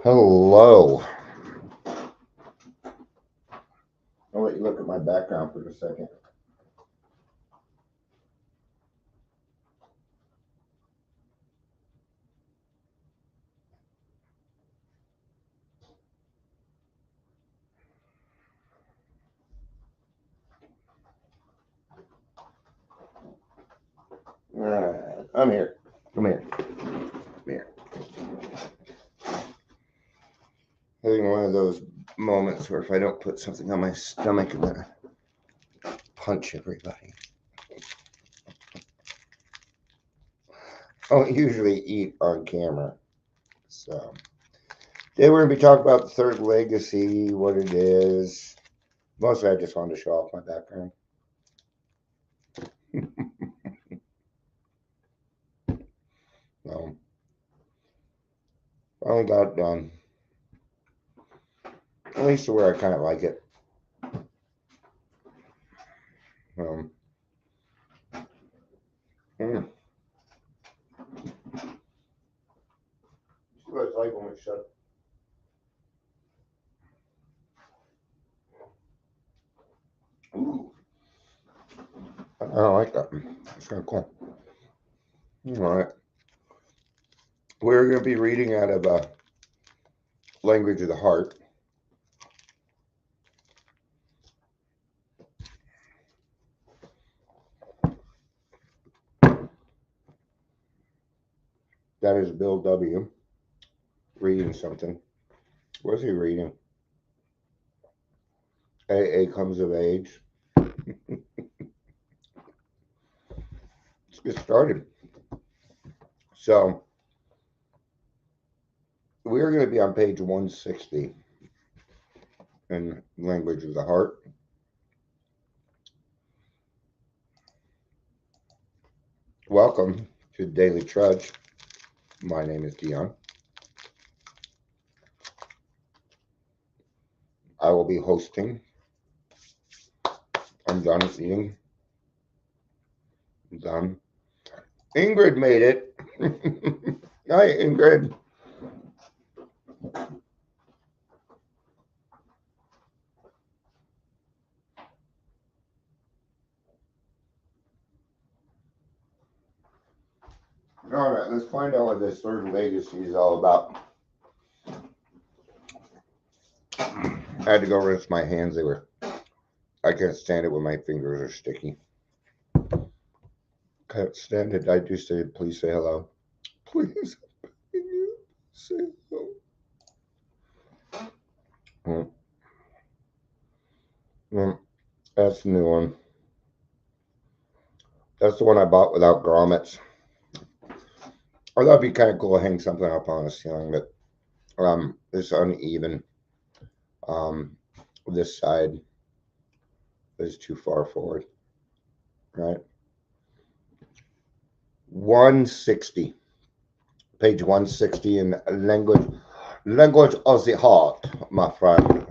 Hello. I'll let you look at my background for a second. All right, I'm here. Come here. Come here. Having one of those moments where if I don't put something on my stomach, I'm gonna punch everybody. I don't usually eat on camera, so today we're gonna be talking about the third legacy, what it is. Mostly, I just wanted to show off my background. So, finally got it done. At least to where I kind of like it. Um, mm. See what it's like when we shut. Ooh, I like that. It's kind of cool. All right. We're going to be reading out of Language of the Heart. That is Bill W. reading something. What's he reading? AA Comes of Age. Let's get started. So, we're going to be on page 160 in Language of the Heart. Welcome to Daily Trudge. My name is Dion. I will be hosting. I'm done eating. I'm done. Ingrid made it. Hi, Ingrid. All right, let's find out what this third legacy is all about. I had to go rinse my hands. I can't stand it when my fingers are sticky. Can't stand it. I do say, please say hello. Please say hello. That's the new one. That's the one I bought without grommets. Or that'd be kind of cool to hang something up on the ceiling, but it's uneven. This side is too far forward. Right? 160. Page 160 in language of the heart, my friend.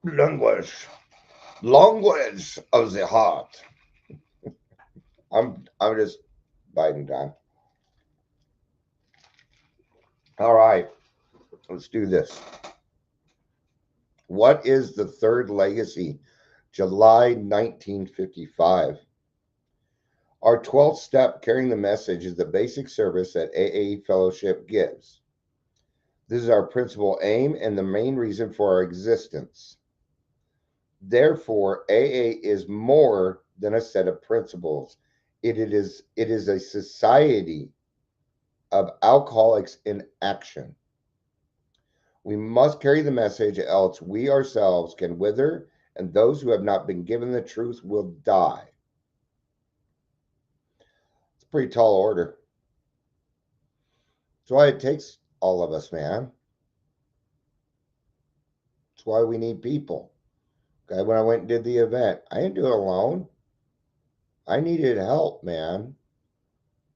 Language of the heart. I'm just biding time. All right, let's do this. What is the third legacy? July 1955. Our 12th step, carrying the message, is the basic service that AA Fellowship gives. This is our principal aim and the main reason for our existence. Therefore, AA is more than a set of principles. It is a society of alcoholics in action. We must carry the message, else we ourselves can wither, and those who have not been given the truth will die. It's a pretty tall order. That's why it takes all of us, man. That's why we need people. Okay, when I went and did the event, I didn't do it alone. I needed help, man.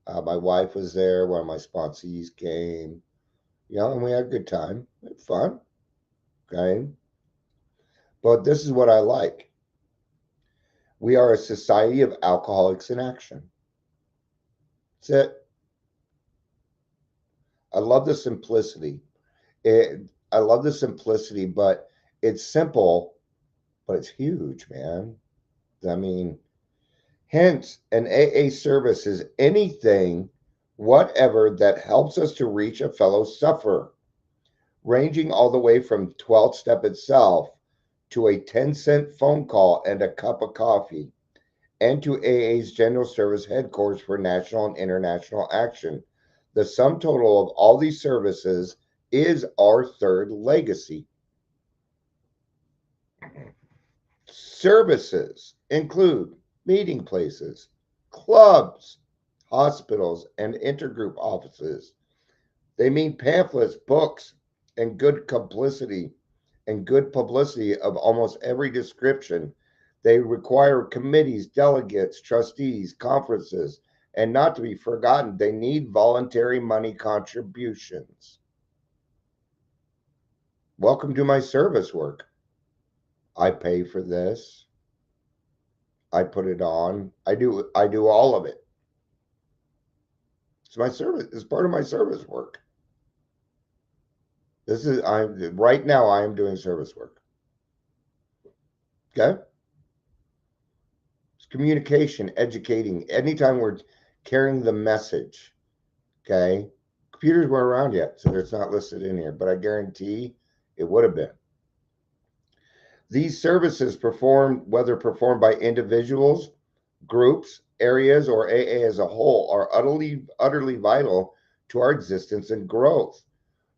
My wife was there. One of my sponsees came. And we had a good time. We had fun. Okay. But this is what I like. We are a society of alcoholics in action. That's it. love the simplicity. I love the simplicity, but it's simple, but it's huge, man. I mean, hence, an AA service is anything, whatever, that helps us to reach a fellow sufferer, ranging all the way from 12th step itself to a 10-cent phone call and a cup of coffee, and to AA's General Service Headquarters for national and international action. The sum total of all these services is our third legacy. Services include meeting places, clubs, hospitals, and intergroup offices. They mean pamphlets, books, and good publicity of almost every description. They require committees, delegates, trustees, conferences, and not to be forgotten, they need voluntary money contributions. Welcome to my service work. I pay for this. I put it on. I do all of it. It's my service. It's part of my service work. I'm right now I am doing service work. Okay? It's communication, educating. Anytime we're carrying the message, okay? Computers weren't around yet, so it's not listed in here, but I guarantee it would have been. These services whether performed by individuals, groups, areas, or AA as a whole, are utterly vital to our existence and growth.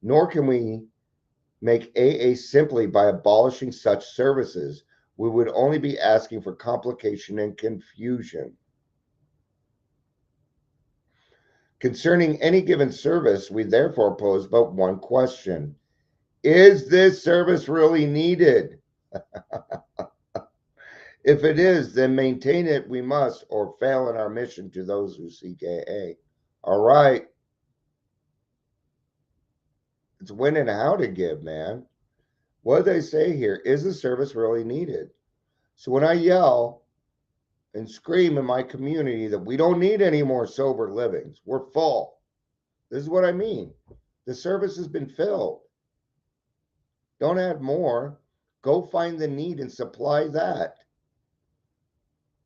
Nor can we make AA simply by abolishing such services. We would only be asking for complication and confusion. Concerning any given service, we therefore pose but one question. Is this service really needed? If it is, then maintain it we must, or fail in our mission to those who seek AA. All right. It's when and how to give, man. What do they say here? Is the service really needed? So when I yell and scream in my community that we don't need any more sober livings, we're full. This is what I mean. The service has been filled. Don't add more. Go find the need and supply that.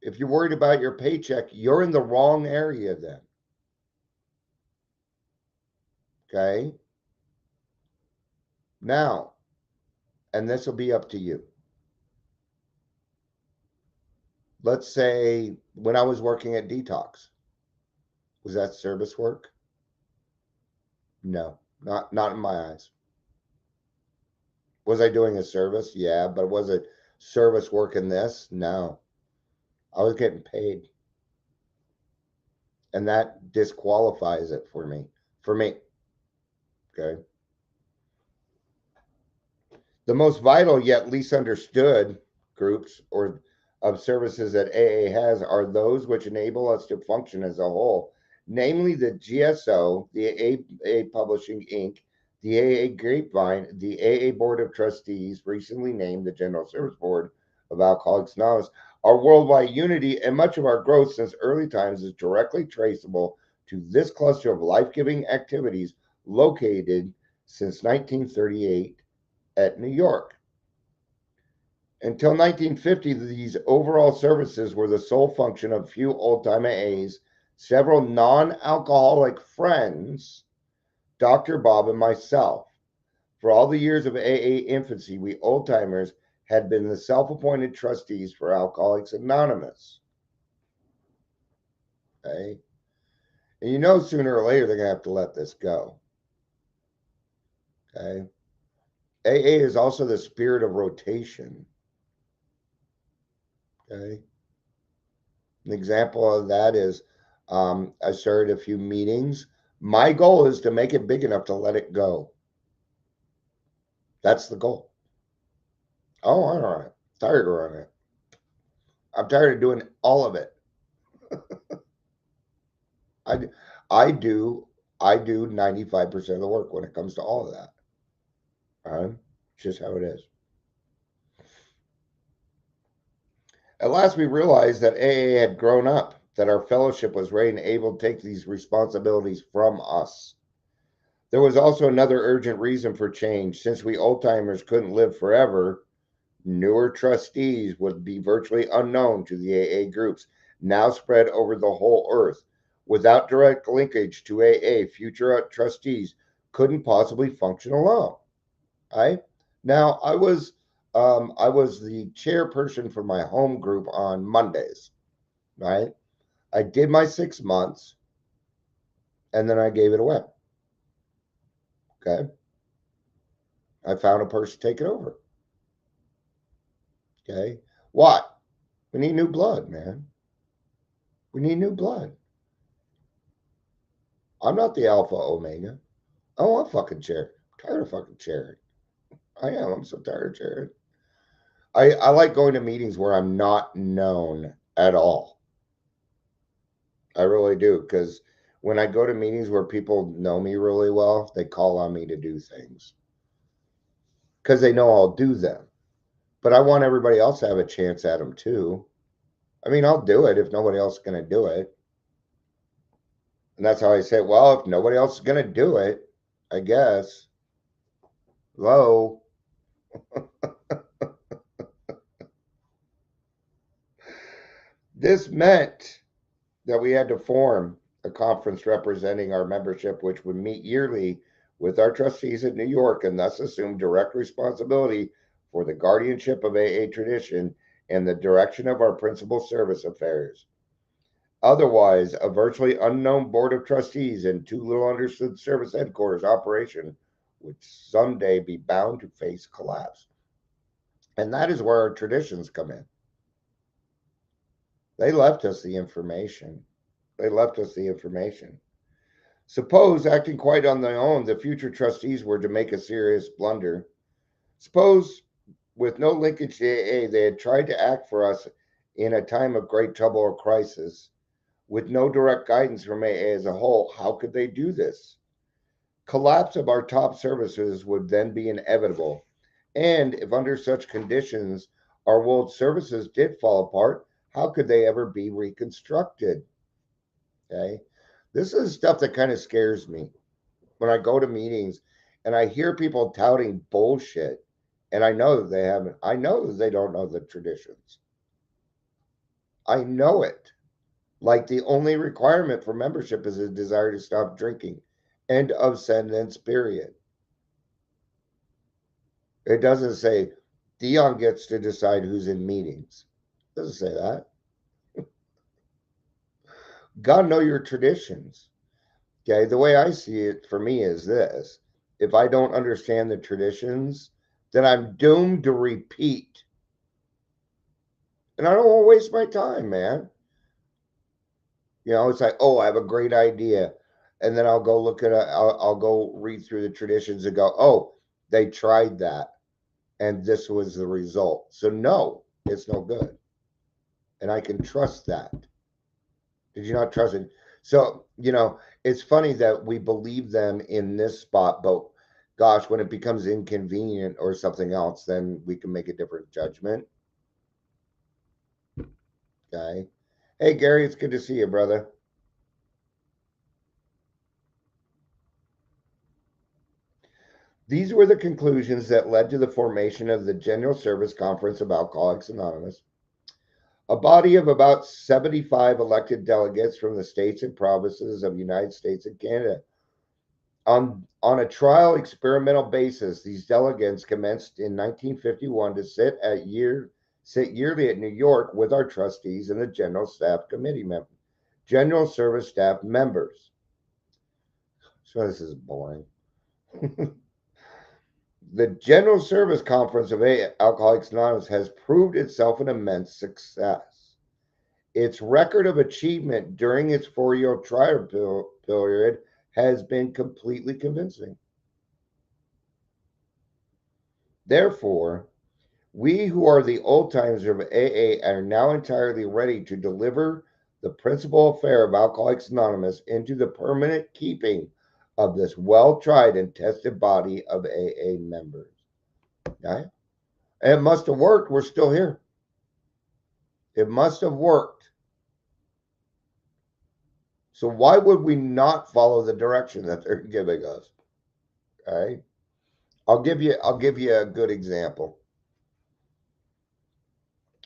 If you're worried about your paycheck, you're in the wrong area then. Okay? Now, and this will be up to you. Let's say when I was working at Detox, was that service work? No, not in my eyes. Was I doing a service? Yeah, but was it service work in this? No. I was getting paid. And that disqualifies it for me. Okay. The most vital yet least understood groups or of services that AA has are those which enable us to function as a whole, namely the GSO, the AA Publishing Inc., the AA Grapevine, the AA Board of Trustees, recently named the General Service Board of Alcoholics Anonymous. Our worldwide unity and much of our growth since early times is directly traceable to this cluster of life-giving activities located since 1938 at New York. Until 1950, these overall services were the sole function of few old-time AAs, several non-alcoholic friends, Dr. Bob and myself. For all the years of AA infancy, we old-timers had been the self-appointed trustees for Alcoholics Anonymous. Okay? And you know sooner or later they're going to have to let this go. Okay? AA is also the spirit of rotation. Okay? An example of that is I started a few meetings. My goal is to make it big enough to let it go. That's the goal. Oh, all right. Tired of running it. I'm tired of doing all of it. I do 95% of the work when it comes to all of that. All right? It's just how it is. At last, we realized that AA had grown up, that our fellowship was ready and able to take these responsibilities from us. There was also another urgent reason for change. Since we old timers couldn't live forever, newer trustees would be virtually unknown to the AA groups, now spread over the whole earth. Without direct linkage to AA, future trustees couldn't possibly function alone. Right? Now, I was the chairperson for my home group on Mondays. Right? I did my 6 months, and then I gave it away. Okay, I found a person to take it over. Okay, what? We need new blood, man. We need new blood. I'm not the alpha omega. I don't want fucking chair. I'm tired of fucking chairing. I am. I'm so tired of chairing. I like going to meetings where I'm not known at all. I really do, because when I go to meetings where people know me really well, they call on me to do things because they know I'll do them. But I want everybody else to have a chance at them too. I mean, I'll do it if nobody else is going to do it. And that's how I say, well, if nobody else is going to do it, I guess. Hello. This meant that we had to form a conference representing our membership, which would meet yearly with our trustees in New York and thus assume direct responsibility for the guardianship of AA tradition and the direction of our principal service affairs. Otherwise, a virtually unknown board of trustees and too little understood service headquarters operation would someday be bound to face collapse. And that is where our traditions come in. They left us the information. They left us the information. Suppose, acting quite on their own, the future trustees were to make a serious blunder. Suppose, with no linkage to AA, they had tried to act for us in a time of great trouble or crisis. With no direct guidance from AA as a whole, how could they do this? Collapse of our top services would then be inevitable. And if under such conditions our world services did fall apart, how could they ever be reconstructed? Okay. This is stuff that kind of scares me when I go to meetings and I hear people touting bullshit. And I know that they haven't, I know that they don't know the traditions. I know it. Like the only requirement for membership is a desire to stop drinking. End of sentence, period. It doesn't say Dion gets to decide who's in meetings. It doesn't say that. God know your traditions. Okay, the way I see it for me is this: if I don't understand the traditions, then I'm doomed to repeat. And I don't want to waste my time, man. You know, it's like, oh, I have a great idea. And then I'll go look at I'll go read through the traditions and go, oh, they tried that. And this was the result. So no, it's no good. And I can trust that. Did you not trust it? So, it's funny that we believe them in this spot, but gosh, when it becomes inconvenient or something else, then we can make a different judgment. Okay. Hey, Gary, it's good to see you, brother. These were the conclusions that led to the formation of the General Service Conference of Alcoholics Anonymous, a body of about 75 elected delegates from the states and provinces of the United States and Canada. On a trial experimental basis, these delegates commenced in 1951 to sit yearly at New York with our trustees and the General Staff Committee members, General Service Staff members. So this is boring. The General Service Conference of Alcoholics Anonymous has proved itself an immense success. Its record of achievement during its 4-year trial period has been completely convincing. Therefore, we who are the old timers of AA are now entirely ready to deliver the principal affair of Alcoholics Anonymous into the permanent keeping of this well-tried and tested body of AA members. Okay? And it must have worked. We're still here. It must have worked. So why would we not follow the direction that they're giving us? All right. I'll give you a good example.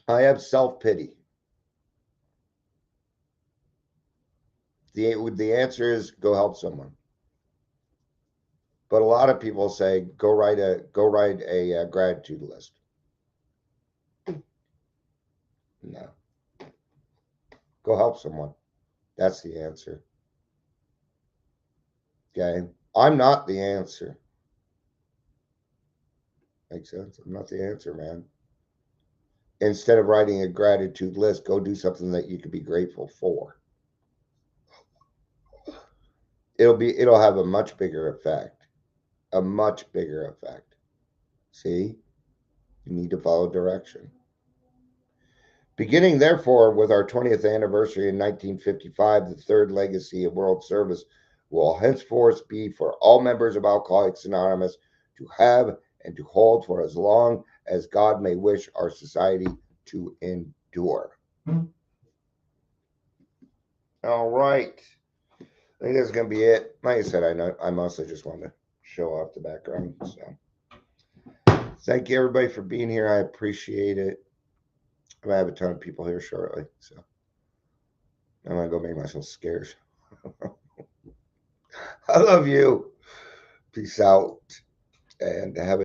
I have self-pity. The answer is go help someone. But a lot of people say go write a gratitude list. No, go help someone. That's the answer. Okay, I'm not the answer. Makes sense. I'm not the answer, man. Instead of writing a gratitude list, go do something that you can be grateful for. It'll have a much bigger effect. A much bigger effect. See, you need to follow direction. Beginning, therefore, with our 20th anniversary in 1955, the third legacy of World Service will henceforth be for all members of Alcoholics Anonymous to have and to hold for as long as God may wish our society to endure. All right. I think that's going to be it. Like I said, I mostly just wanted to show off the background. So, thank you everybody for being here. I appreciate it. I'm gonna have a ton of people here shortly, so I'm gonna go make myself scarce. I love you. Peace out, and have a